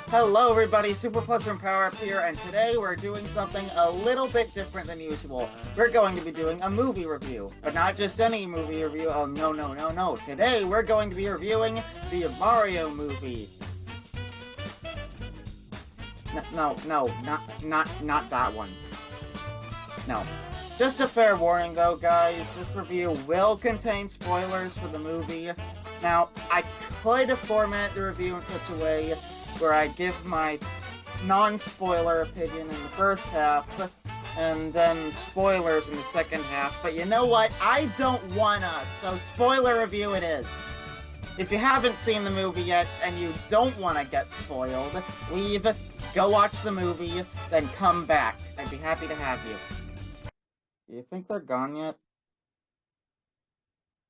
Hello everybody, SuperPlushroomPower-up here, and today we're doing something a little bit different than usual. We're going to be doing a movie review, but not just any movie review. Oh, no. Today we're going to be reviewing the Mario movie. No, not that one. No. Just a fair warning though, guys, this review will contain spoilers for the movie. Now, I could format the review in such a way where I give my non-spoiler opinion in the first half, and then spoilers in the second half, but you know what? I don't wanna, so spoiler review it is. If you haven't seen the movie yet, and you don't want to get spoiled, leave, go watch the movie, then come back. I'd be happy to have you. You think they're gone yet?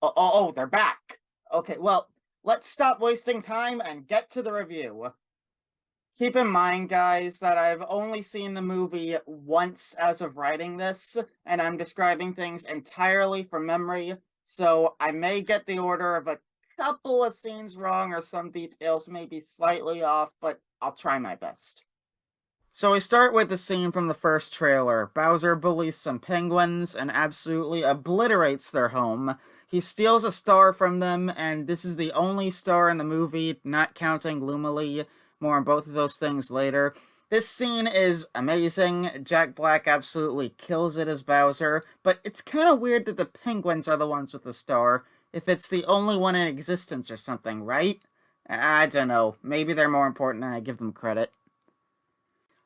Oh, they're back! Okay, well, let's stop wasting time and get to the review. Keep in mind, guys, that I've only seen the movie once as of writing this, and I'm describing things entirely from memory, so I may get the order of a couple of scenes wrong or some details may be slightly off, but I'll try my best. So we start with the scene from the first trailer. Bowser bullies some penguins and absolutely obliterates their home. He steals a star from them, and this is the only star in the movie, not counting Lumily. More on both of those things later. This scene is amazing. Jack Black absolutely kills it as Bowser, but it's kind of weird that the penguins are the ones with the star, if it's the only one in existence or something, right? I don't know. Maybe they're more important than I give them credit.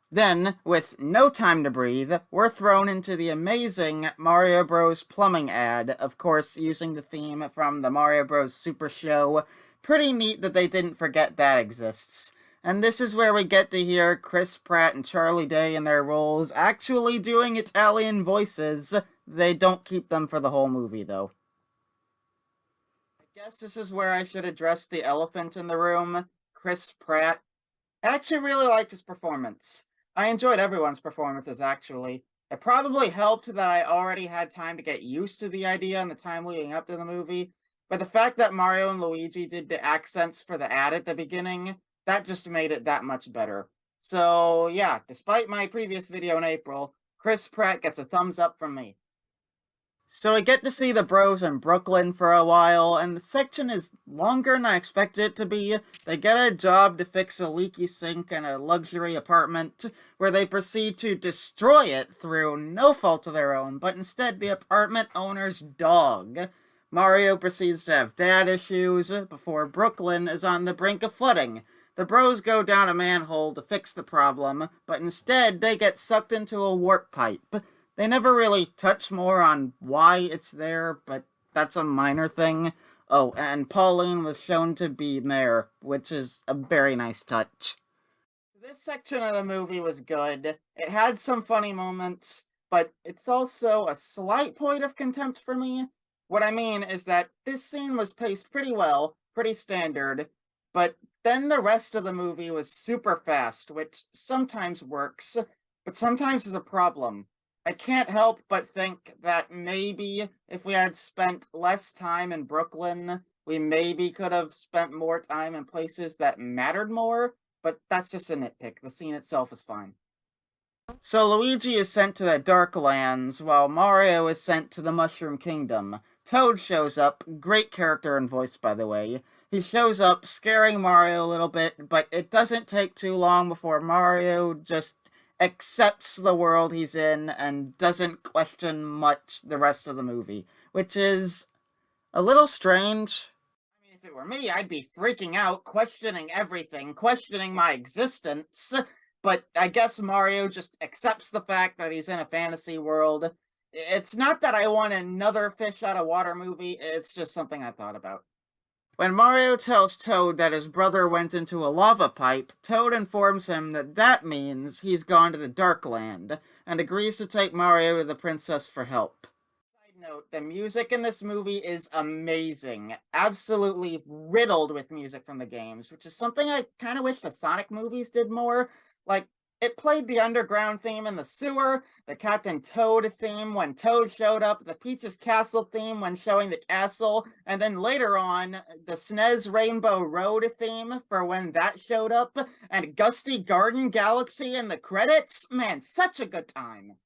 Then, with no time to breathe, we're thrown into the amazing Mario Bros. Plumbing ad, of course using the theme from the Mario Bros. Super Show. Pretty neat that they didn't forget that exists. And this is where we get to hear Chris Pratt and Charlie Day in their roles actually doing Italian voices. They don't keep them for the whole movie, though. I guess this is where I should address the elephant in the room, Chris Pratt. I actually really liked his performance. I enjoyed everyone's performances, actually. It probably helped that I already had time to get used to the idea in the time leading up to the movie, but the fact that Mario and Luigi did the accents for the ad at the beginning, that just made it that much better. So, yeah, despite my previous video in April, Chris Pratt gets a thumbs up from me. So we get to see the bros in Brooklyn for a while, and the section is longer than I expected it to be. They get a job to fix a leaky sink in a luxury apartment, where they proceed to destroy it through no fault of their own, but instead the apartment owner's dog. Mario proceeds to have dad issues before Brooklyn is on the brink of flooding. The bros go down a manhole to fix the problem, but instead they get sucked into a warp pipe. They never really touch more on why it's there, but that's a minor thing. Oh, and Pauline was shown to be mayor, which is a very nice touch. This section of the movie was good. It had some funny moments, but it's also a slight point of contempt for me. What I mean is that this scene was paced pretty well, pretty standard, but then the rest of the movie was super fast, which sometimes works, but sometimes is a problem. I can't help but think that maybe if we had spent less time in Brooklyn, we maybe could have spent more time in places that mattered more, but that's just a nitpick. The scene itself is fine. So Luigi is sent to the Dark Lands, while Mario is sent to the Mushroom Kingdom. Toad shows up, great character and voice by the way. He shows up, scaring Mario a little bit, but it doesn't take too long before Mario just accepts the world he's in and doesn't question much the rest of the movie, which is a little strange. I mean, if it were me, I'd be freaking out, questioning everything, questioning my existence, but I guess Mario just accepts the fact that he's in a fantasy world. It's not that I want another fish out of water movie, it's just something I thought about. When Mario tells Toad that his brother went into a lava pipe, Toad informs him that that means he's gone to the Dark Land, and agrees to take Mario to the princess for help. Side note, the music in this movie is amazing. Absolutely riddled with music from the games, which is something I kind of wish the Sonic movies did more. Like, It played the underground theme in the sewer, the Captain Toad theme when Toad showed up, the Peach's Castle theme when showing the castle, and then later on, the SNES Rainbow Road theme for when that showed up, and Gusty Garden Galaxy in the credits. Man, such a good time.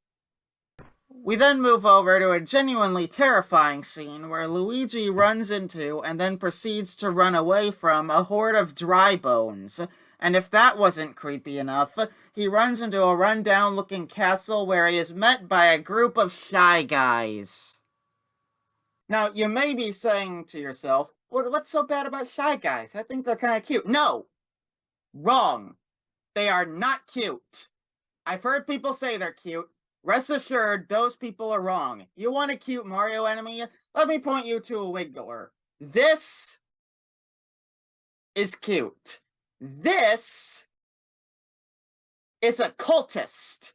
We then move over to a genuinely terrifying scene where Luigi runs into and then proceeds to run away from a horde of dry bones. And if that wasn't creepy enough, he runs into a rundown looking castle where he is met by a group of Shy Guys. Now, you may be saying to yourself, what's so bad about Shy Guys? I think they're kind of cute. No! Wrong. They are not cute. I've heard people say they're cute. Rest assured, those people are wrong. You want a cute Mario enemy? Let me point you to a Wiggler. This is cute. This is a cultist.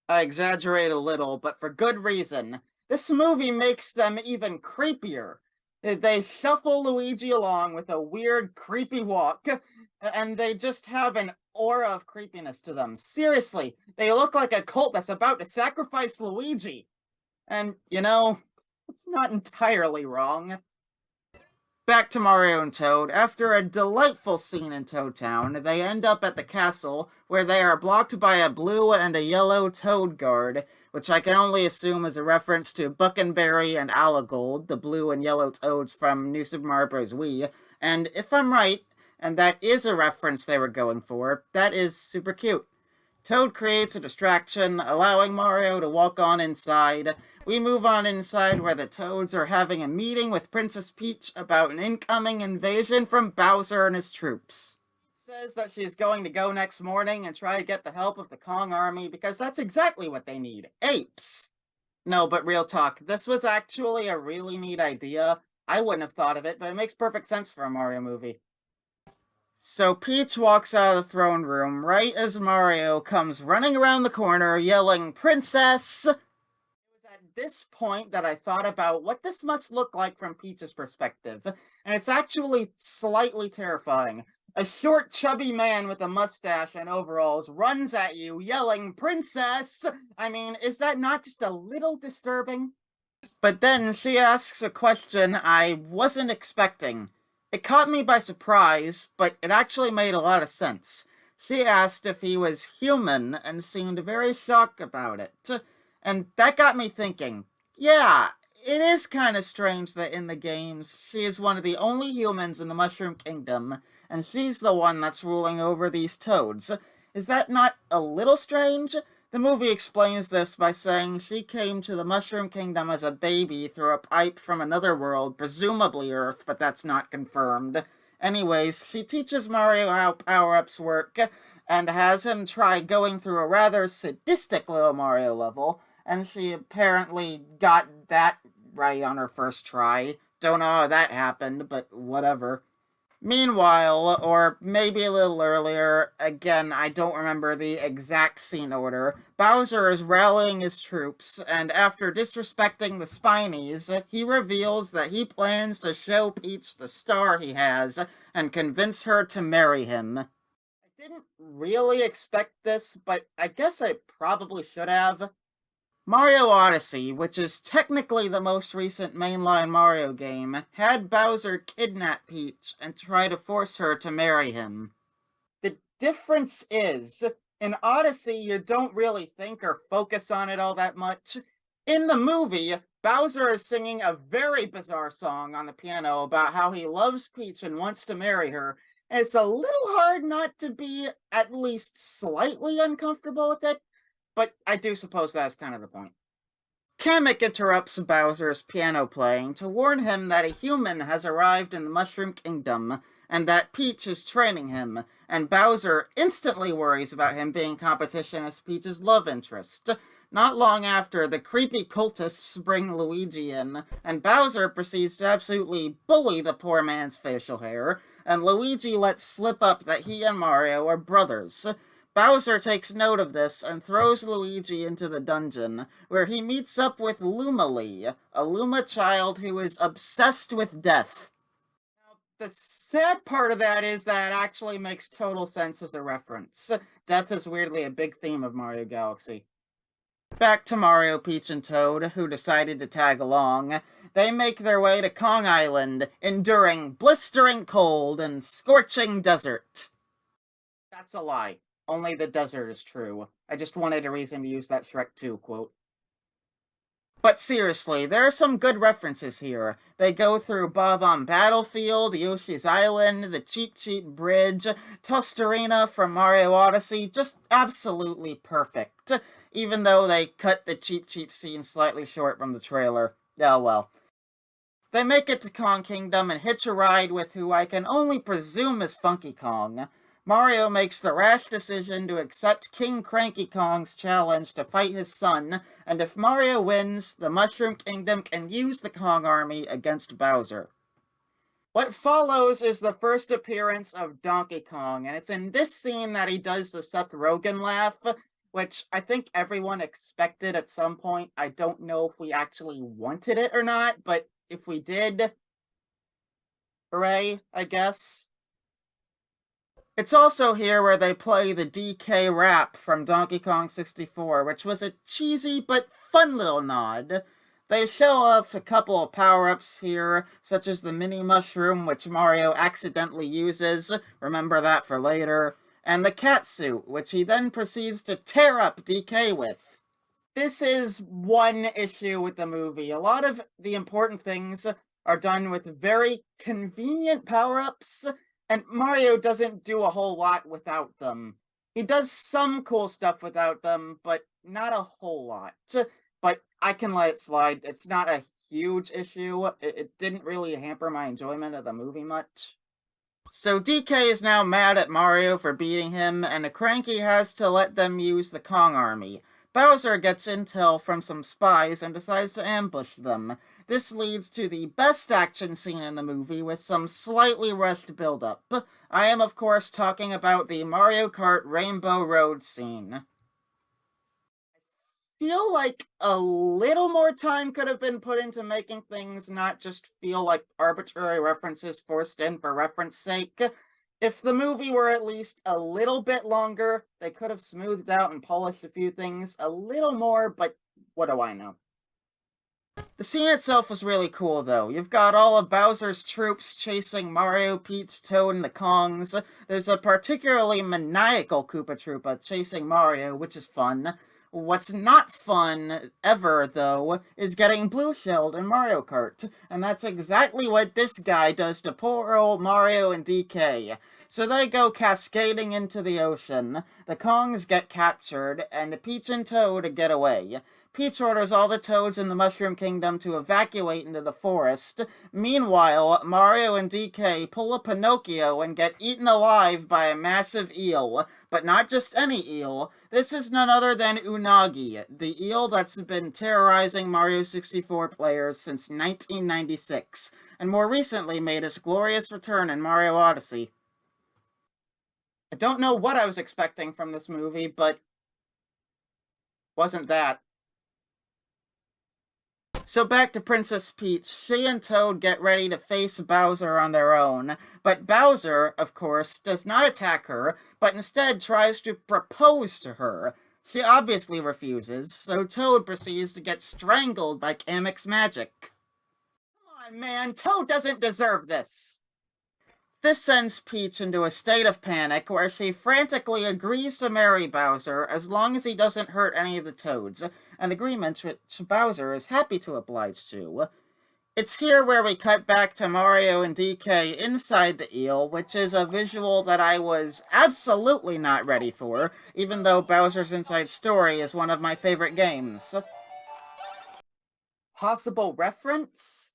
I exaggerate a little, but for good reason. This movie makes them even creepier. They shuffle Luigi along with a weird, creepy walk, and they just have an aura of creepiness to them. Seriously, they look like a cult that's about to sacrifice Luigi. And, you know, it's not entirely wrong. Back to Mario and Toad. After a delightful scene in Toad Town, they end up at the castle, where they are blocked by a blue and a yellow Toad guard, which I can only assume is a reference to Buckenberry and Alagold, the blue and yellow toads from New Super Mario Bros. Wii. And if I'm right, and that is a reference they were going for, that is super cute. Toad creates a distraction, allowing Mario to walk on inside. We move on inside where the Toads are having a meeting with Princess Peach about an incoming invasion from Bowser and his troops. Says that she's going to go next morning and try to get the help of the Kong army because that's exactly what they need. Apes! No, but real talk, this was actually a really neat idea. I wouldn't have thought of it, but it makes perfect sense for a Mario movie. So Peach walks out of the throne room right as Mario comes running around the corner yelling, "Princess!" It was at this point that I thought about what this must look like from Peach's perspective, and it's actually slightly terrifying. A short, chubby man with a mustache and overalls runs at you yelling, "Princess!" I mean, is that not just a little disturbing? But then she asks a question I wasn't expecting. It caught me by surprise, but it actually made a lot of sense. She asked if he was human and seemed very shocked about it. And that got me thinking, yeah, it is kind of strange that in the games, she is one of the only humans in the Mushroom Kingdom, and she's the one that's ruling over these toads. Is that not a little strange? The movie explains this by saying she came to the Mushroom Kingdom as a baby through a pipe from another world, presumably Earth, but that's not confirmed. Anyways, she teaches Mario how power-ups work, and has him try going through a rather sadistic little Mario level, and she apparently got that right on her first try. Don't know how that happened, but whatever. Meanwhile, or maybe a little earlier, again, I don't remember the exact scene order, Bowser is rallying his troops, and after disrespecting the Spinies, he reveals that he plans to show Peach the star he has, and convince her to marry him. I didn't really expect this, but I guess I probably should have. Mario Odyssey, which is technically the most recent mainline Mario game, had Bowser kidnap Peach and try to force her to marry him. The difference is, in Odyssey, you don't really think or focus on it all that much. In the movie, Bowser is singing a very bizarre song on the piano about how he loves Peach and wants to marry her. And it's a little hard not to be at least slightly uncomfortable with it, but I do suppose that's kind of the point. Kamek interrupts Bowser's piano playing to warn him that a human has arrived in the Mushroom Kingdom, and that Peach is training him, and Bowser instantly worries about him being competition as Peach's love interest. Not long after, the creepy cultists bring Luigi in, and Bowser proceeds to absolutely bully the poor man's facial hair, and Luigi lets slip up that he and Mario are brothers. Bowser takes note of this and throws Luigi into the dungeon, where he meets up with Lumalee, a Luma child who is obsessed with death. Now, The sad part of that is that actually makes total sense as a reference. Death is weirdly a big theme of Mario Galaxy. Back to Mario, Peach, and Toad, who decided to tag along. They make their way to Kong Island, enduring blistering cold and scorching desert. That's a lie. Only the desert is true. I just wanted a reason to use that Shrek 2 quote. But seriously, there are some good references here. They go through Bob-omb Battlefield, Yoshi's Island, the Cheep Cheep Bridge, Tostarena from Mario Odyssey, just absolutely perfect. Even though they cut the Cheep Cheep scene slightly short from the trailer. Oh well. They make it to Kong Kingdom and hitch a ride with who I can only presume is Funky Kong. Mario makes the rash decision to accept King Cranky Kong's challenge to fight his son, and if Mario wins, the Mushroom Kingdom can use the Kong army against Bowser. What follows is the first appearance of Donkey Kong, and it's in this scene that he does the Seth Rogen laugh, which I think everyone expected at some point. I don't know if we actually wanted it or not, but if we did, hooray, I guess. It's also here where they play the DK rap from Donkey Kong 64, which was a cheesy but fun little nod. They show off a couple of power-ups here, such as the mini mushroom, which Mario accidentally uses, remember that for later, and the cat suit, which he then proceeds to tear up DK with. This is one issue with the movie. A lot of the important things are done with very convenient power-ups, and Mario doesn't do a whole lot without them. He does some cool stuff without them, but not a whole lot. But I can let it slide. It's not a huge issue. It didn't really hamper my enjoyment of the movie much. So DK is now mad at Mario for beating him, and Cranky has to let them use the Kong army. Bowser gets intel from some spies and decides to ambush them. This leads to the best action scene in the movie with some slightly rushed build-up. I am, of course, talking about the Mario Kart Rainbow Road scene. I feel like a little more time could have been put into making things not just feel like arbitrary references forced in for reference sake. If the movie were at least a little bit longer, they could have smoothed out and polished a few things a little more, but what do I know? The scene itself was really cool, though. You've got all of Bowser's troops chasing Mario, Peach, Toad, and the Kongs. There's a particularly maniacal Koopa Troopa chasing Mario, which is fun. What's not fun, ever, though, is getting blue-shelled in Mario Kart. And that's exactly what this guy does to poor old Mario and DK. So they go cascading into the ocean, the Kongs get captured, and Peach and Toad get away. Peach orders all the Toads in the Mushroom Kingdom to evacuate into the forest. Meanwhile, Mario and DK pull a Pinocchio and get eaten alive by a massive eel. But not just any eel. This is none other than Unagi, the eel that's been terrorizing Mario 64 players since 1996, and more recently made its glorious return in Mario Odyssey. I don't know what I was expecting from this movie, but wasn't that. So back to Princess Peach, she and Toad get ready to face Bowser on their own, but Bowser, of course, does not attack her, but instead tries to propose to her. She obviously refuses, so Toad proceeds to get strangled by Kamek's magic. Come on, man, Toad doesn't deserve this! This sends Peach into a state of panic where she frantically agrees to marry Bowser as long as he doesn't hurt any of the Toads, an agreement which Bowser is happy to oblige to. It's here where we cut back to Mario and DK inside the eel, which is a visual that I was absolutely not ready for, even though Bowser's Inside Story is one of my favorite games. Possible reference?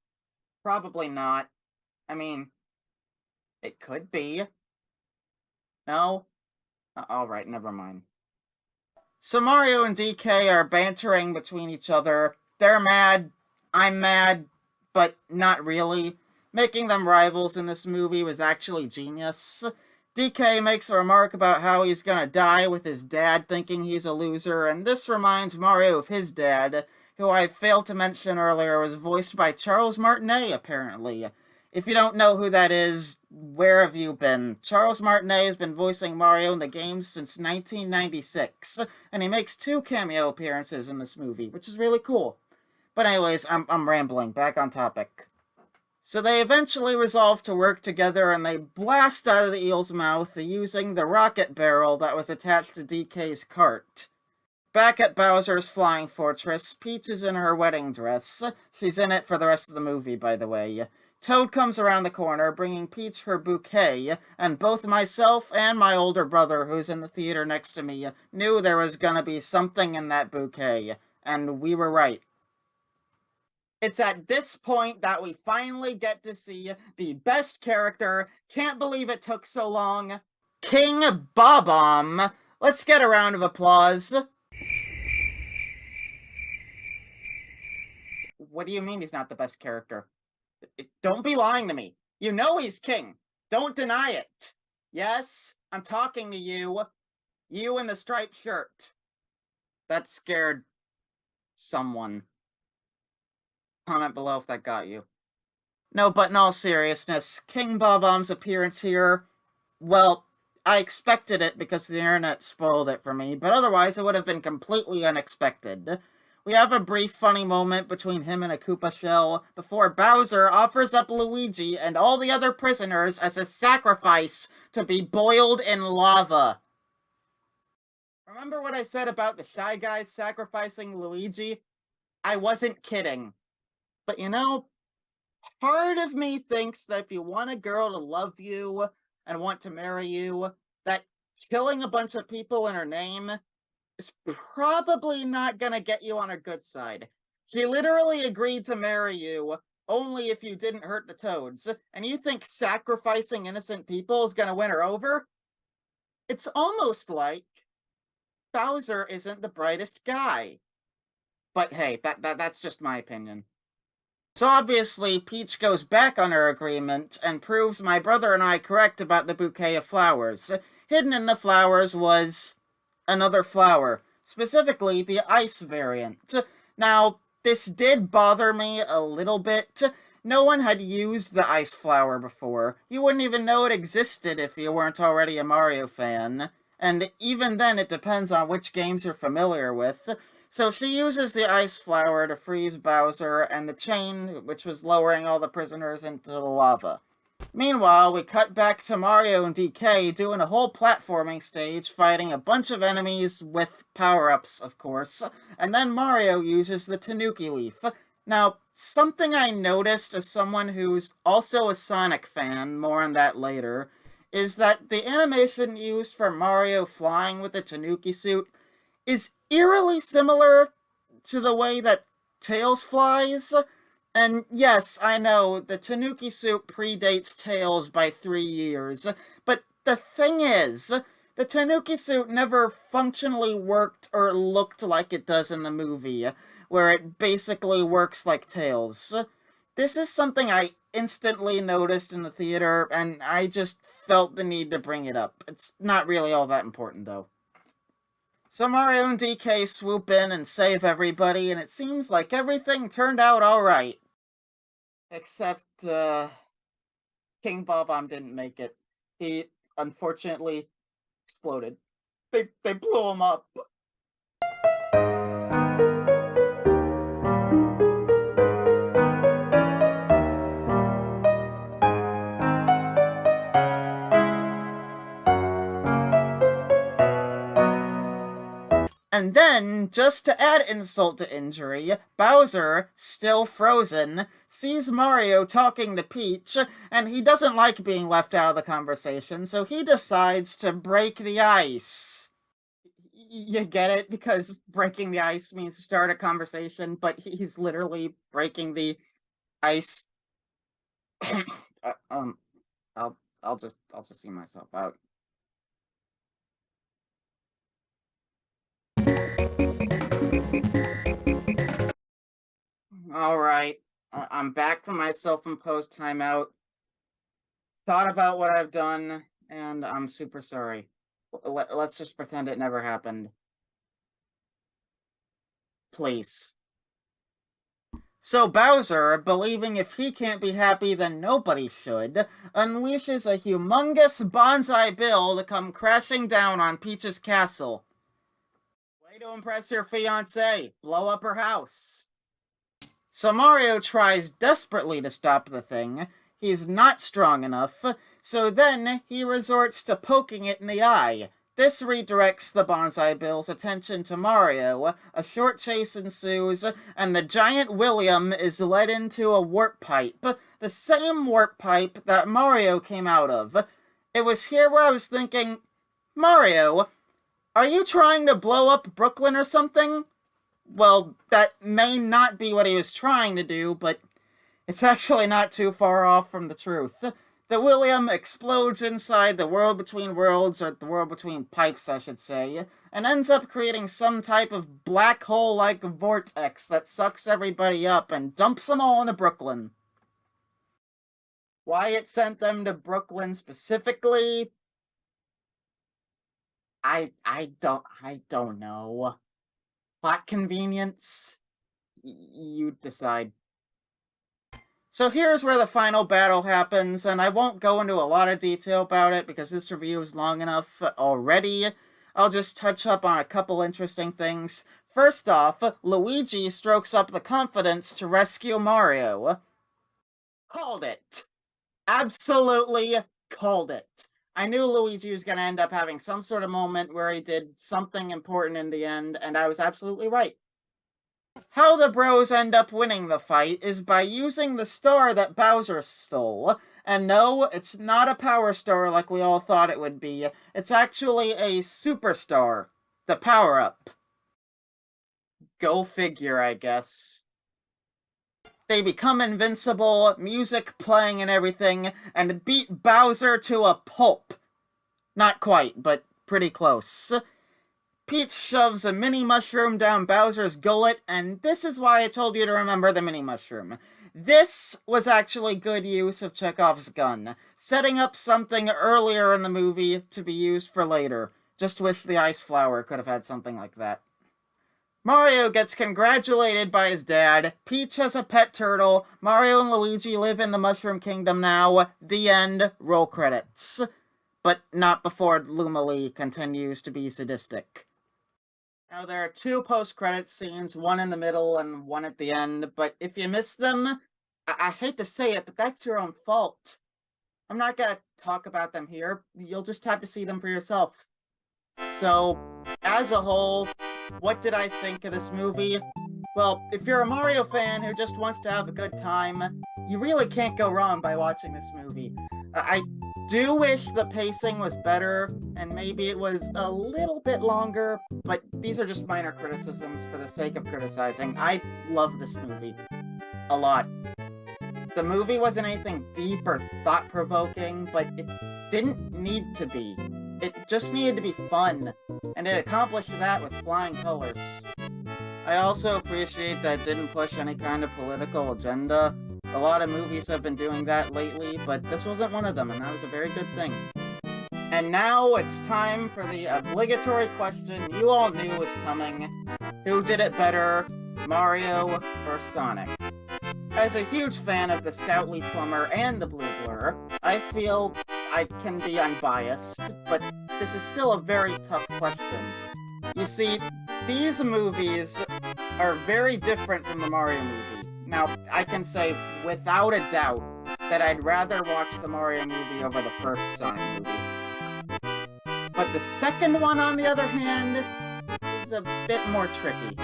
Probably not. I mean, it could be. No? Alright, never mind. So Mario and DK are bantering between each other. They're mad, I'm mad, but not really. Making them rivals in this movie was actually genius. DK makes a remark about how he's gonna die with his dad thinking he's a loser, and this reminds Mario of his dad, who I failed to mention earlier was voiced by Charles Martinet, apparently. If you don't know who that is, where have you been? Charles Martinet has been voicing Mario in the games since 1996, and he makes 2 cameo appearances in this movie, which is really cool. But anyways, I'm rambling. Back on topic. So they eventually resolve to work together and they blast out of the eel's mouth using the rocket barrel that was attached to DK's cart. Back at Bowser's Flying Fortress, Peach is in her wedding dress. She's in it for the rest of the movie, by the way. Toad comes around the corner, bringing Peach her bouquet, and both myself and my older brother, who's in the theater next to me, knew there was gonna be something in that bouquet. And we were right. It's at this point that we finally get to see the best character. Can't believe it took so long. King Bob-omb. Let's get a round of applause. What do you mean he's not the best character? Don't be lying to me. You know he's king. Don't deny it. Yes, I'm talking to you. You in the striped shirt. That scared someone. Comment below if that got you. No, but in all seriousness, King Bob-omb's appearance here, well, I expected it because the internet spoiled it for me, but otherwise it would have been completely unexpected. We have a brief funny moment between him and a Koopa shell before Bowser offers up Luigi and all the other prisoners as a sacrifice to be boiled in lava. Remember what I said about the Shy Guys sacrificing Luigi? I wasn't kidding. But you know, part of me thinks that if you want a girl to love you and want to marry you, that killing a bunch of people in her name is probably not gonna get you on her good side. She literally agreed to marry you only if you didn't hurt the Toads, and you think sacrificing innocent people is gonna win her over? It's almost like Bowser isn't the brightest guy. But hey, that's just my opinion. So obviously, Peach goes back on her agreement and proves my brother and I correct about the bouquet of flowers. Hidden in the flowers was another flower, specifically the ice variant. Now, this did bother me a little bit. No one had used the ice flower before. You wouldn't even know it existed if you weren't already a Mario fan. And even then, it depends on which games you're familiar with. So she uses the ice flower to freeze Bowser and the chain, which was lowering all the prisoners into the lava. Meanwhile, we cut back to Mario and DK doing a whole platforming stage, fighting a bunch of enemies with power-ups, of course, and then Mario uses the Tanuki Leaf. Now, something I noticed as someone who's also a Sonic fan, more on that later, is that the animation used for Mario flying with the Tanuki suit is eerily similar to the way that Tails flies. And yes, I know, the Tanuki suit predates Tails by 3 years, but the thing is, the Tanuki suit never functionally worked or looked like it does in the movie, where it basically works like Tails. This is something I instantly noticed in the theater, and I just felt the need to bring it up. It's not really all that important, though. So Mario and DK swoop in and save everybody, and it seems like everything turned out alright. Except, King Bob-omb didn't make it. He, unfortunately, exploded. They blew him up. And then, just to add insult to injury, Bowser, still frozen, sees Mario talking to Peach, and he doesn't like being left out of the conversation, so he decides to break the ice. You get it? Because breaking the ice means start a conversation, but he's literally breaking the ice. I'll just see myself out. All right, I'm back from my self-imposed timeout. Thought about what I've done, and I'm super sorry. Let's just pretend it never happened. Please. So Bowser, believing if he can't be happy then nobody should, unleashes a humongous bonsai bill to come crashing down on Peach's castle. Way to impress your fiancée, blow up her house. So Mario tries desperately to stop the thing. He's not strong enough, so then he resorts to poking it in the eye. This redirects the bonsai bill's attention to Mario, a short chase ensues, and the giant William is led into a warp pipe, the same warp pipe that Mario came out of. It was here where I was thinking, Mario, are you trying to blow up Brooklyn or something? Well, that may not be what he was trying to do, but it's actually not too far off from the truth. The William explodes inside the world between worlds, or the world between pipes, I should say, and ends up creating some type of black hole-like vortex that sucks everybody up and dumps them all into Brooklyn. Why it sent them to Brooklyn specifically? I don't know. Plot convenience? You decide. So here's where the final battle happens, and I won't go into a lot of detail about it because this review is long enough already. I'll just touch up on a couple interesting things. First off, Luigi strokes up the confidence to rescue Mario. Called it. Absolutely called it. I knew Luigi was going to end up having some sort of moment where he did something important in the end, and I was absolutely right. How the bros end up winning the fight is by using the star that Bowser stole. And no, it's not a power star like we all thought it would be. It's actually a superstar. The power-up. Go figure, I guess. They become invincible, music playing and everything, and beat Bowser to a pulp. Not quite, but pretty close. Peach shoves a mini mushroom down Bowser's gullet, and this is why I told you to remember the mini mushroom. This was actually good use of Chekhov's gun, setting up something earlier in the movie to be used for later. Just wish the ice flower could have had something like that. Mario gets congratulated by his dad, Peach has a pet turtle, Mario and Luigi live in the Mushroom Kingdom now, the end, roll credits. But not before Luma Lee continues to be sadistic. Now, there are two post-credits scenes, one in the middle and one at the end, but if you miss them, I hate to say it, but that's your own fault. I'm not gonna talk about them here, you'll just have to see them for yourself. So, as a whole, what did I think of this movie? Well, if you're a Mario fan who just wants to have a good time, you really can't go wrong by watching this movie. I do wish the pacing was better, and maybe it was a little bit longer, but these are just minor criticisms for the sake of criticizing. I love this movie. A lot. The movie wasn't anything deep or thought-provoking, but it didn't need to be. It just needed to be fun, and it accomplished that with flying colors. I also appreciate that it didn't push any kind of political agenda. A lot of movies have been doing that lately, but this wasn't one of them, and that was a very good thing. And now it's time for the obligatory question you all knew was coming. Who did it better, Mario or Sonic? As a huge fan of the Stoutly Plumber and the Blue Blur, I feel I can be unbiased, but this is still a very tough question. You see, these movies are very different from the Mario movie. Now, I can say without a doubt that I'd rather watch the Mario movie over the first Sonic movie. But the second one, on the other hand, is a bit more tricky.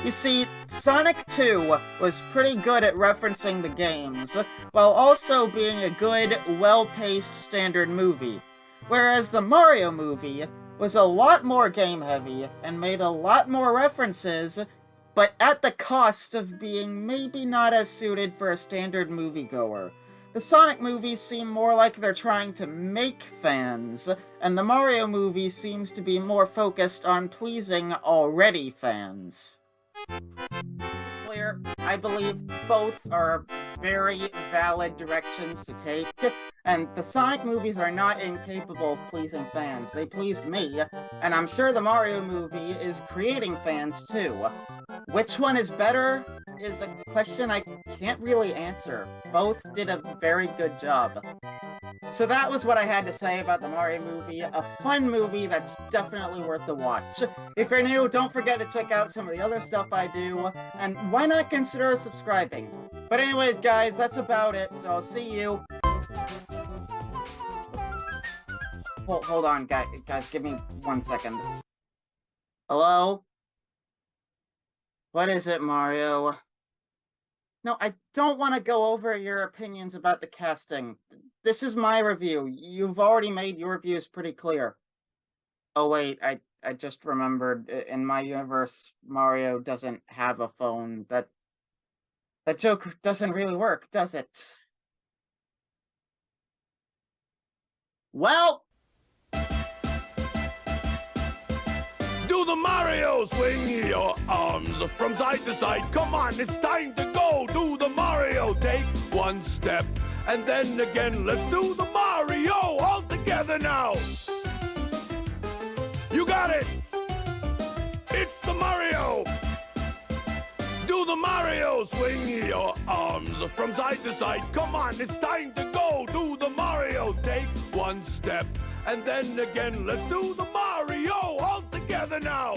You see, Sonic 2 was pretty good at referencing the games, while also being a good, well-paced standard movie, whereas the Mario movie was a lot more game-heavy and made a lot more references, but at the cost of being maybe not as suited for a standard moviegoer. The Sonic movies seem more like they're trying to make fans, and the Mario movie seems to be more focused on pleasing already fans. Clear, I believe both are very valid directions to take, and the Sonic movies are not incapable of pleasing fans. They pleased me, and I'm sure the Mario movie is creating fans too. Which one is better? is a question I can't really answer. Both did a very good job. So that was what I had to say about the Mario movie. A fun movie that's definitely worth the watch. If you're new, don't forget to check out some of the other stuff I do, and why not consider subscribing? But anyways, guys, that's about it, so I'll see you. Hold on, guys, give me 1 second. Hello? What is it, Mario? No, I don't want to go over your opinions about the casting. This is my review. You've already made your views pretty clear. Oh wait, I just remembered. In my universe, Mario doesn't have a phone. That joke doesn't really work, does it? Well... Do the Mario! Swing your arms from side to side. Come on, it's time to go. Do the Mario. Take one step and then again. Let's do the Mario all together now. You got it. It's the Mario. Do the Mario. Swing your arms from side to side. Come on, it's time to go. Do the Mario. Take one step and then again. Let's do the Mario all together now.